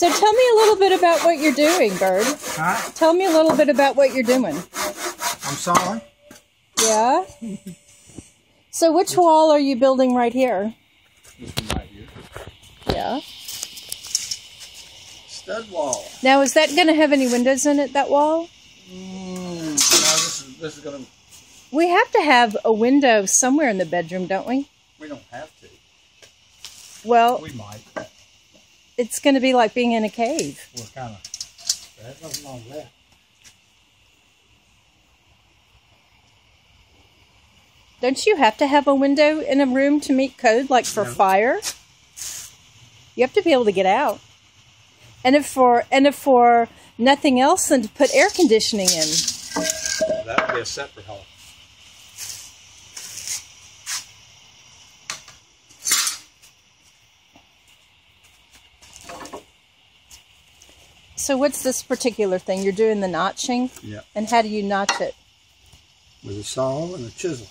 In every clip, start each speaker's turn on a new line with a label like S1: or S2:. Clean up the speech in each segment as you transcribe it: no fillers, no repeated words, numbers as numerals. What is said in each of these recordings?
S1: So tell me a little bit about what you're doing, Bird.
S2: Huh?
S1: Tell me a little bit about what you're doing.
S2: I'm sorry?
S1: Yeah? So which wall are you building right here?
S2: This one right here.
S1: Yeah.
S2: Stud wall.
S1: Now, is that going to have any windows in it, that wall?
S2: No, this is going to...
S1: We have to have a window somewhere in the bedroom, don't we?
S2: We don't have to.
S1: Well,
S2: We might.
S1: it's going to be like being in a cave.
S2: We're kind of... There's nothing wrong with that.
S1: Don't you have to have a window in a room to meet code, like for fire? You have to be able to get out. And if for nothing else than to put air conditioning in.
S2: That would be a separate hole.
S1: So what's this particular thing? You're doing the notching?
S2: Yeah.
S1: And how do you notch it?
S2: With a saw and a chisel.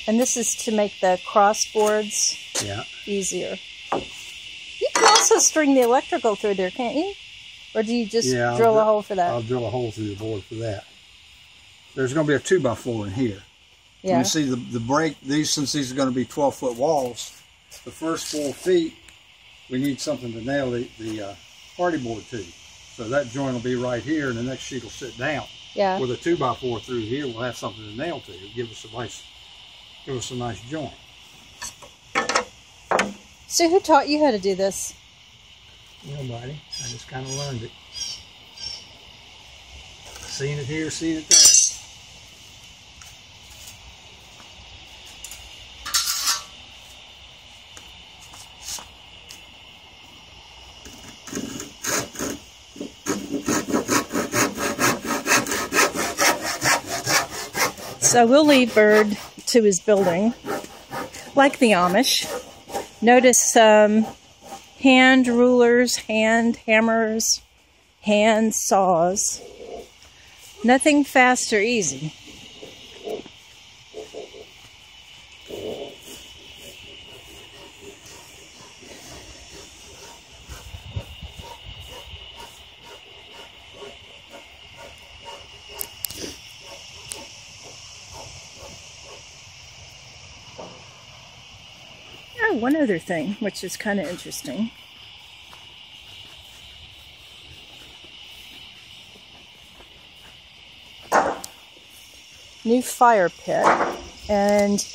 S1: And this is to make the crossboards easier. You can also string the electrical through there, can't you? Or do you just drill a hole for that?
S2: I'll drill a hole through the board for that. There's going to be a 2x4 in here.
S1: Yeah.
S2: You see the break, since these are going to be 12-foot walls, the first 4 feet, we need something to nail the party board to. So that joint will be right here, and the next sheet will sit down.
S1: Yeah.
S2: With a 2x4 through here, we'll have something to nail to. It'll give us a nice joint.
S1: So who taught you how to do this?
S2: Nobody. I just kind of learned it. Seen it here, seen it there.
S1: So we'll leave Bird to his building, like the Amish. Notice hand rulers, hand hammers, hand saws. Nothing fast or easy. Oh, one other thing, which is kind of interesting. New fire pit. And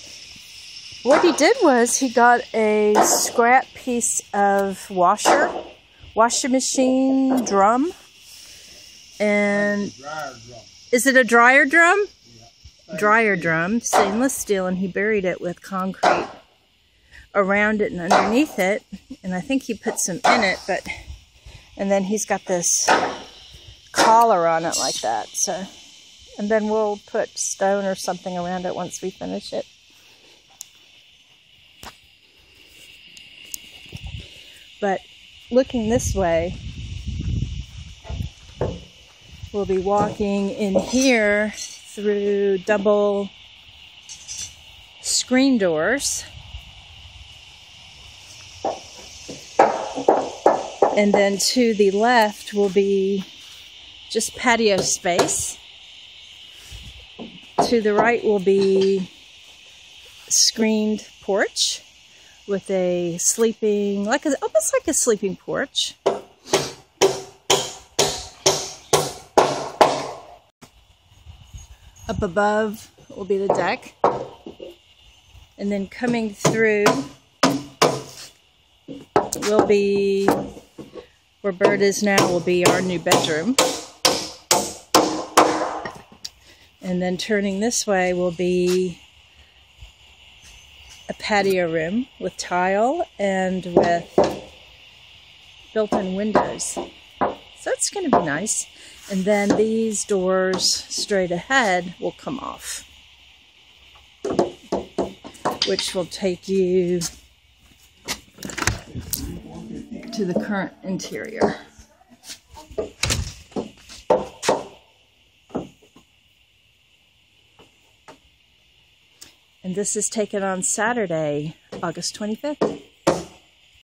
S1: what he did was he got a scrap piece of washing machine drum. And is it a dryer drum? Yeah. Dryer drum, stainless steel, and he buried it with concrete around it and underneath it, and I think he put some in it, and then he's got this collar on it like that. So, and then we'll put stone or something around it once we finish it. But looking this way, we'll be walking in here through double screen doors. And then to the left will be just patio space. To the right will be screened porch with a sleeping, almost like a sleeping porch. Up above will be the deck. And then coming through will be, where Bird is now, will be our new bedroom. And then turning this way will be a patio room with tile and with built-in windows. So it's going to be nice. And then these doors straight ahead will come off, which will take you to the current interior. And this is taken on Saturday, August 25th.